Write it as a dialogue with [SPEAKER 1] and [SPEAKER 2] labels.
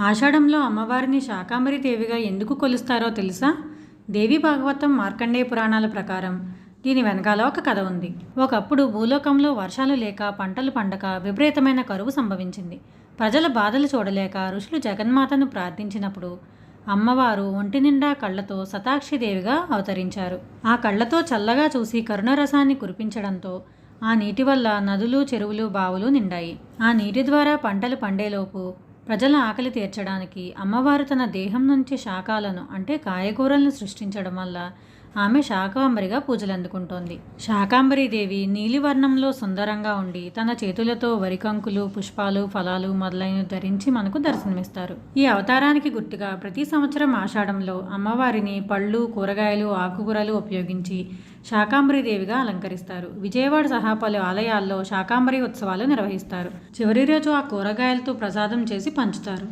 [SPEAKER 1] ఆషాఢంలో అమ్మవారిని శాకాంబరి దేవిగా ఎందుకు కొలుస్తారో తెలుసా? దేవి భాగవతం, మార్కండేయ పురాణాల ప్రకారం దీని వెనకాల ఒక కథ ఉంది. ఒకప్పుడు భూలోకంలో వర్షాలు లేక పంటలు పండక విపరీతమైన కరువు సంభవించింది. ప్రజల బాధలు చూడలేక ఋషులు జగన్మాతను ప్రార్థించినప్పుడు అమ్మవారు ఒంటి నిండా కళ్ళతో శతాక్షిదేవిగా అవతరించారు. ఆ కళ్ళతో చల్లగా చూసి కరుణరసాన్ని కురిపించడంతో ఆ నీటి వల్ల నదులు, చెరువులు, బావులు నిండాయి. ఆ నీటి ద్వారా పంటలు పండేలోపు ప్రజల ఆకలి తీర్చడానికి అమ్మవారు తన దేహం నుంచి శాకాలను అంటే కాయగూరలను సృష్టించడం వల్ల ఆమె శాకాంబరిగా పూజలు అందుకుంటోంది. శాకాంబరి దేవి నీలివర్ణంలో సుందరంగా ఉండి తన చేతులతో వరికంకులు, పుష్పాలు, ఫలాలు మొదలైనవి ధరించి మనకు దర్శనమిస్తారు. ఈ అవతారానికి గుర్తుగా ప్రతి సంవత్సరం ఆషాఢంలో అమ్మవారిని పళ్ళు, కూరగాయలు, ఆకుకూరలు ఉపయోగించి శాకాంబరి దేవిగా అలంకరిస్తారు. విజయవాడ సహా పలు ఆలయాల్లో శాకాంబరి ఉత్సవాలు నిర్వహిస్తారు. చివరి రోజు ఆ కూరగాయలతో ప్రసాదం చేసి పంచుతారు.